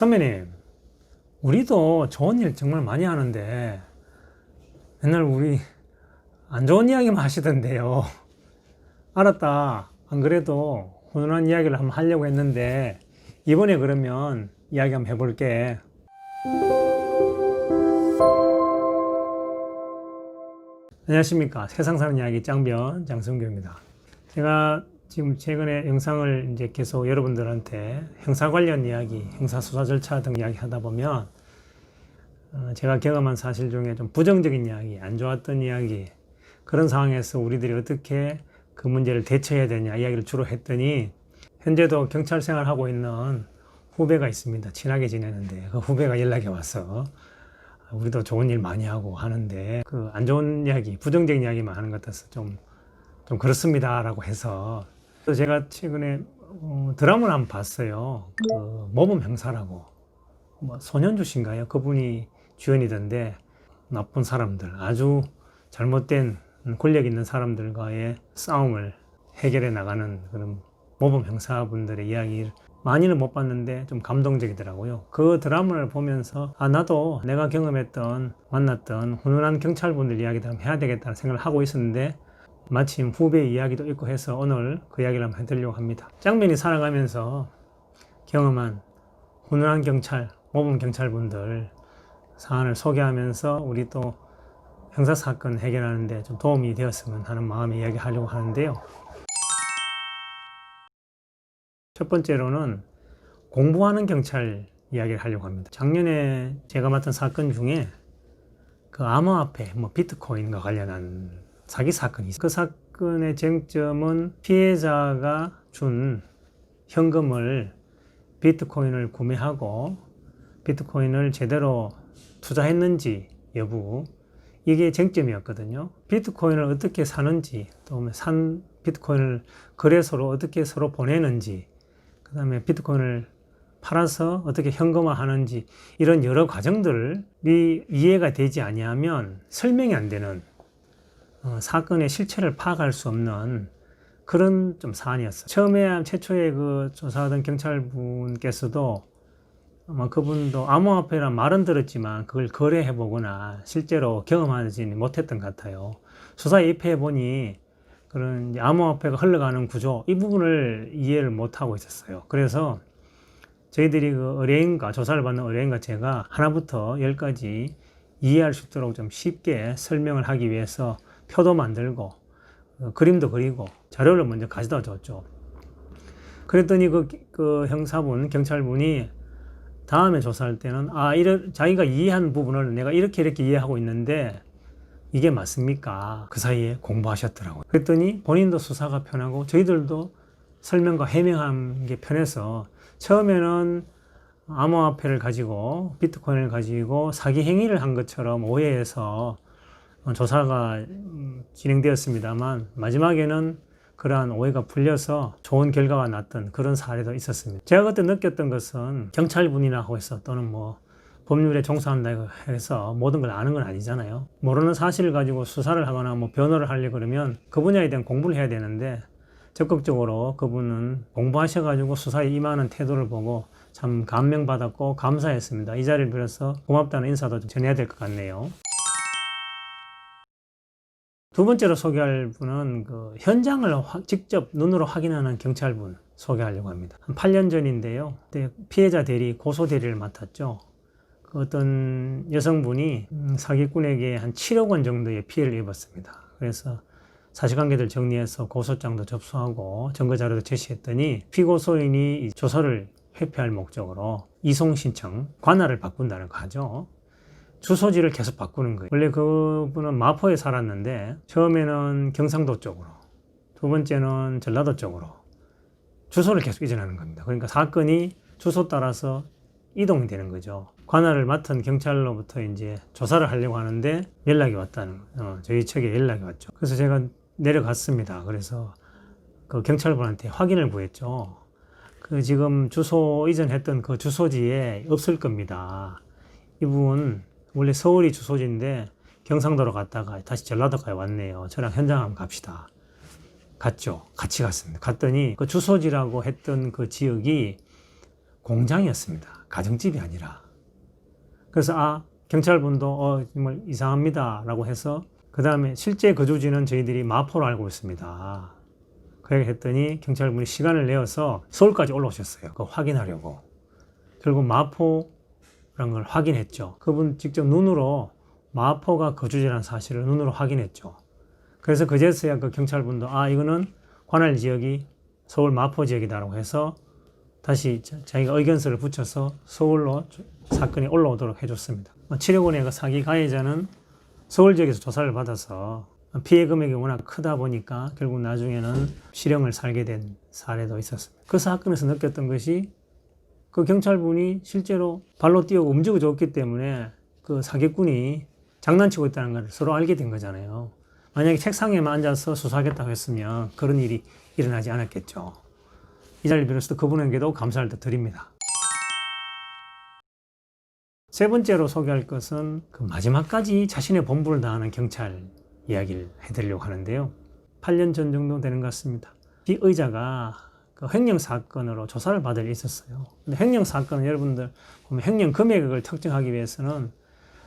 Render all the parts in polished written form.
선배님, 우리도 좋은 일 정말 많이 하는데 맨날 우리 안 좋은 이야기만 하시던데요. 알았다. 안 그래도 훈훈한 이야기를 한번 하려고 했는데 이번에 그러면 이야기 한번 해볼게. 안녕하십니까. 세상 사는 이야기 짱변 장성규입니다. 제가 지금 최근에 영상을 이제 계속 여러분들한테 형사 관련 이야기, 형사 수사 절차 등 이야기 하다 보면 제가 경험한 사실 중에 좀 부정적인 이야기, 안 좋았던 이야기, 그런 상황에서 우리들이 어떻게 그 문제를 대처해야 되냐 이야기를 주로 했더니, 현재도 경찰 생활하고 있는 후배가 있습니다. 친하게 지내는데 그 후배가 연락이 와서 우리도 좋은 일 많이 하고 하는데 그 안 좋은 이야기, 부정적인 이야기만 하는 것 같아서 좀 그렇습니다 라고 해서, 또 제가 최근에 드라마를 한번 봤어요. 그 모범 형사라고, 뭐 손현주 씨인가요? 그분이 주연이던데, 나쁜 사람들, 아주 잘못된 권력 있는 사람들과의 싸움을 해결해 나가는 그런 모범 형사분들의 이야기를 많이는 못 봤는데 좀 감동적이더라고요. 그 드라마를 보면서 나도 내가 경험했던, 만났던 훈훈한 경찰분들 이야기도 한번 해야 되겠다는 생각을 하고 있었는데, 마침 후배 이야기도 있고 해서 오늘 그 이야기를 한번 해드리려고 합니다. 짱맨이 살아가면서 경험한 훈훈한 경찰, 모범 경찰분들 사안을 소개하면서 우리 또 형사사건 해결하는 데 좀 도움이 되었으면 하는 마음에 이야기하려고 하는데요. 첫 번째로는 공부하는 경찰 이야기를 하려고 합니다. 작년에 제가 맡은 사건 중에 그 암호화폐, 비트코인과 관련한 사기 사건이 있어요. 그 사건의 쟁점은 피해자가 준 현금을 비트코인을 구매하고 비트코인을 제대로 투자했는지 여부, 이게 쟁점이었거든요. 비트코인을 어떻게 사는지, 또 산 비트코인을 거래소로 어떻게 서로 보내는지, 그 다음에 비트코인을 팔아서 어떻게 현금화 하는지, 이런 여러 과정들이 이해가 되지 아니하면 설명이 안 되는, 사건의 실체를 파악할 수 없는 그런 좀 사안이었어요. 처음에 최초에 그 조사하던 경찰분께서도 아마 그분도 암호화폐란 말은 들었지만 그걸 거래해보거나 실제로 경험하지 못했던 것 같아요. 수사에 입회해보니 그런 암호화폐가 흘러가는 구조, 이 부분을 이해를 못하고 있었어요. 그래서 저희들이 그 의뢰인과, 조사를 받는 의뢰인과 제가 하나부터 열까지 이해할 수 있도록 좀 쉽게 설명을 하기 위해서 표도 만들고 그림도 그리고 자료를 먼저 가져다 줬죠. 그랬더니 그 형사분, 경찰분이 다음에 조사할 때는 자기가 이해한 부분을 내가 이렇게 이해하고 있는데 이게 맞습니까? 그 사이에 공부하셨더라고요. 그랬더니 본인도 수사가 편하고 저희들도 설명과 해명한 게 편해서, 처음에는 암호화폐를 가지고, 비트코인을 가지고 사기 행위를 한 것처럼 오해해서 조사가 진행되었습니다만, 마지막에는 그러한 오해가 풀려서 좋은 결과가 났던 그런 사례도 있었습니다. 제가 그때 느꼈던 것은, 경찰분이라고 해서 또는 법률에 종사한다고 해서 모든 걸 아는 건 아니잖아요. 모르는 사실을 가지고 수사를 하거나 변호를 하려고 그러면 그 분야에 대한 공부를 해야 되는데, 적극적으로 그분은 공부하셔가지고 수사에 임하는 태도를 보고 참 감명받았고 감사했습니다. 이 자리를 빌어서 고맙다는 인사도 좀 전해야 될 것 같네요. 두 번째로 소개할 분은 그 현장을 직접 눈으로 확인하는 경찰분 소개하려고 합니다. 한 8년 전인데요. 그때 피해자 대리, 고소 대리를 맡았죠. 그 어떤 여성분이 사기꾼에게 한 7억 원 정도의 피해를 입었습니다. 그래서 사실관계들 정리해서 고소장도 접수하고 증거자료도 제시했더니, 피고소인이 조서를 회피할 목적으로 이송 신청, 관할을 바꾼다는 거 하죠. 주소지를 계속 바꾸는 거예요. 원래 그분은 마포에 살았는데 처음에는 경상도 쪽으로, 두 번째는 전라도 쪽으로 주소를 계속 이전하는 겁니다. 그러니까 사건이 주소 따라서 이동이 되는 거죠. 관할을 맡은 경찰로부터 이제 조사를 하려고 하는데 연락이 왔다는, 저희 측에 연락이 왔죠. 그래서 제가 내려갔습니다. 그래서 그 경찰분한테 확인을 구했죠. 그 지금 주소 이전했던 그 주소지에 없을 겁니다. 이분 원래 서울이 주소지인데 경상도로 갔다가 다시 전라도까지 왔네요. 저랑 현장 한번 갑시다. 갔죠. 같이 갔습니다. 갔더니 그 주소지라고 했던 그 지역이 공장이었습니다. 가정집이 아니라. 그래서 경찰분도 정말 이상합니다 라고 해서 그 다음에 실제 거주지는 저희들이 마포로 알고 있습니다. 그 얘기 했더니 경찰분이 시간을 내어서 서울까지 올라오셨어요. 그거 확인하려고. 결국 마포라는 걸 확인했죠. 그분 직접 눈으로 마포가 거주지라는 사실을 눈으로 확인했죠. 그래서 그제서야 그 경찰분도 이거는 관할 지역이 서울 마포 지역이다라고 해서 다시 자기가 의견서를 붙여서 서울로 사건이 올라오도록 해줬습니다. 7억 원의 그 사기 가해자는 서울 지역에서 조사를 받아서 피해 금액이 워낙 크다 보니까 결국 나중에는 실형을 살게 된 사례도 있었습니다. 그 사건에서 느꼈던 것이 그 경찰분이 실제로 발로 뛰고 움직여 줬기 때문에 그 사기꾼이 장난치고 있다는 걸 서로 알게 된 거잖아요. 만약에 책상에만 앉아서 수사하겠다고 했으면 그런 일이 일어나지 않았겠죠. 이 자리를 빌어서 그분에게도 감사를 드립니다. 세 번째로 소개할 것은 그 마지막까지 자신의 본분을 다하는 경찰 이야기를 해드리려고 하는데요. 8년 전 정도 되는 것 같습니다. 피의자가 그 횡령 사건으로 조사를 받을 일이 있었어요. 근데 횡령 사건은 여러분들 보면 횡령 금액을 특정하기 위해서는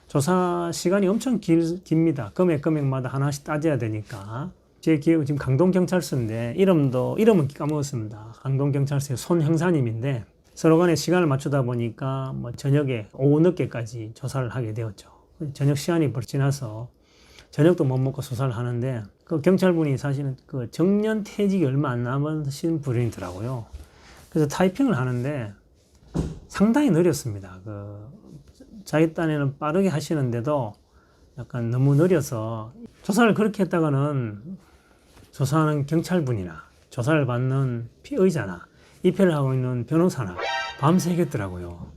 조사 시간이 엄청 깁니다. 금액마다 하나씩 따져야 되니까. 제 기억은 지금 강동경찰서인데 이름은 까먹었습니다. 강동경찰서의 손 형사님인데 서로 간에 시간을 맞추다 보니까 저녁에 오후 늦게까지 조사를 하게 되었죠. 저녁 시간이 벌써 지나서 저녁도 못 먹고 수사를 하는데 그 경찰분이 사실은 그 정년 퇴직이 얼마 안 남으신 분이더라고요. 그래서 타이핑을 하는데 상당히 느렸습니다. 자기 딴에는 빠르게 하시는데도 약간 너무 느려서 조사를 그렇게 했다가는 조사하는 경찰분이나 조사를 받는 피의자나 입회를 하고 있는 변호사나 밤새겠더라고요.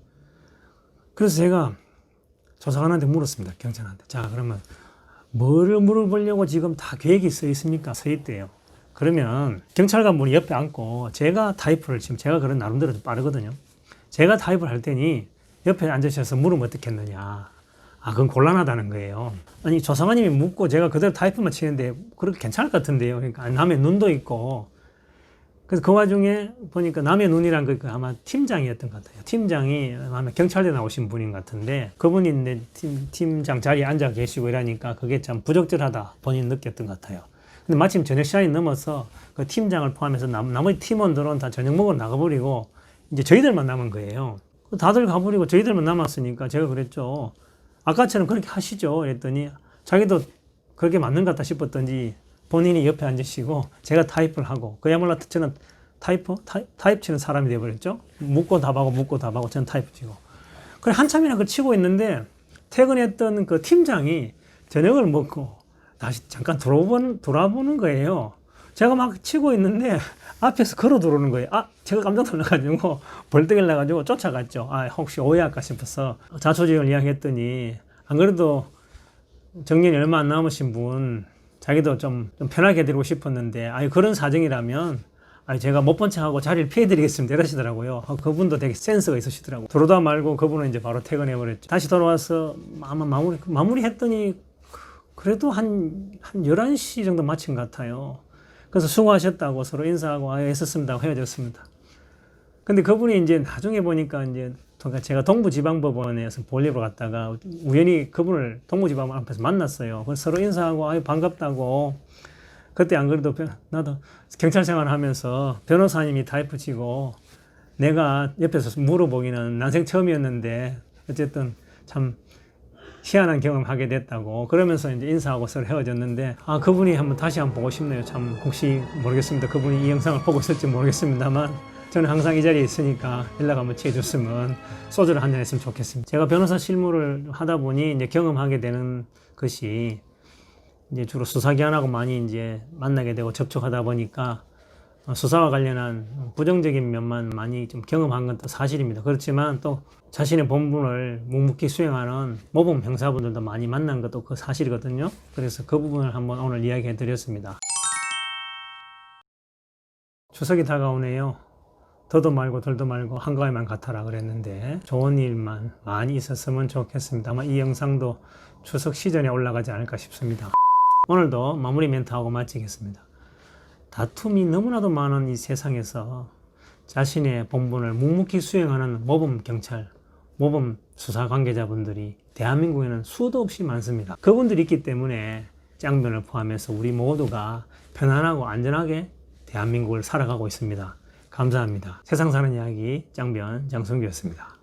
그래서 제가 조사관한테 물었습니다. 경찰한테. 자, 그러면 뭐를 물어보려고 지금 다 계획이 써 있습니까? 써 있대요. 그러면 경찰관분이 옆에 앉고 제가 그런 나름대로 좀 빠르거든요. 제가 타입을 할 테니 옆에 앉으셔서 물으면 어떻겠느냐. 그건 곤란하다는 거예요. 아니, 조사관님이 묻고 제가 그대로 타이프만 치는데 그렇게 괜찮을 것 같은데요. 그러니까 남의 눈도 있고. 그래서 그 와중에 보니까 남의 눈이란 거 아마 팀장이었던 것 같아요. 팀장이 아마 경찰대 나오신 분인 것 같은데 그분이 이제 팀장 자리에 앉아 계시고 이러니까 그게 참 부적절하다 본인 느꼈던 것 같아요. 근데 마침 저녁 시간이 넘어서 그 팀장을 포함해서 나머지 팀원들은 다 저녁 먹으러 나가버리고 이제 저희들만 남은 거예요. 다들 가버리고 저희들만 남았으니까 제가 그랬죠. 아까처럼 그렇게 하시죠. 그랬더니 자기도 그렇게 맞는 것 같다 싶었던지 본인이 옆에 앉으시고 제가 타입을 하고 그야말로 저는 타입 치는 사람이 돼버렸죠. 묻고 답하고 저는 타입 치고. 그래 한참이나 그걸 치고 있는데 퇴근했던 그 팀장이 저녁을 먹고 다시 잠깐 돌아보는 거예요. 제가 막 치고 있는데 앞에서 걸어 들어오는 거예요. 제가 깜짝 놀라가지고 벌떡 나가지고 쫓아갔죠. 혹시 오해할까 싶어서 자초지종을 이야기했더니 안 그래도 정년이 얼마 안 남으신 분 자기도 좀 편하게 해드리고 싶었는데 그런 사정이라면 제가 못 본 척하고 자리를 피해드리겠습니다 이러시더라고요. 그분도 되게 센스가 있으시더라고요. 들어오다 말고 그분은 이제 바로 퇴근해버렸죠. 다시 돌아와서 아마 마무리 했더니 그래도 한 11시 정도 마친 것 같아요. 그래서 수고하셨다고 서로 인사하고 애썼습니다 헤어졌습니다. 근데 그분이 이제 나중에 보니까 이제 제가 동부지방법원에서 볼일로 갔다가 우연히 그분을 동부지방법 앞에서 만났어요. 그래서 서로 인사하고 반갑다고. 그때 안 그래도 나도 경찰 생활하면서 변호사님이 타이프 치고 내가 옆에서 물어보기는 난생 처음이었는데 어쨌든 참 희한한 경험하게 됐다고 그러면서 이제 인사하고 서로 헤어졌는데 그분이 다시 한번 보고 싶네요. 참 혹시 모르겠습니다. 그분이 이 영상을 보고 있을지 모르겠습니다만 저는 항상 이 자리에 있으니까 연락 한번 취해줬으면 소주를 한잔 했으면 좋겠습니다. 제가 변호사 실무를 하다 보니 이제 경험하게 되는 것이 이제 주로 수사기관하고 많이 이제 만나게 되고 접촉하다 보니까 수사와 관련한 부정적인 면만 많이 좀 경험한 건 또 사실입니다. 그렇지만 또 자신의 본분을 묵묵히 수행하는 모범 형사분들도 많이 만난 것도 그 사실이거든요. 그래서 그 부분을 한번 오늘 이야기해 드렸습니다. 추석이 다가오네요. 더도 말고 덜도 말고 한가위만 같아라 그랬는데 좋은 일만 많이 있었으면 좋겠습니다. 아마 이 영상도 추석 시전에 올라가지 않을까 싶습니다. 오늘도 마무리 멘트하고 마치겠습니다. 다툼이 너무나도 많은 이 세상에서 자신의 본분을 묵묵히 수행하는 모범 경찰, 모범 수사 관계자분들이 대한민국에는 수도 없이 많습니다. 그분들이 있기 때문에 짱변을 포함해서 우리 모두가 편안하고 안전하게 대한민국을 살아가고 있습니다. 감사합니다. 세상 사는 이야기 짱변 장성규였습니다.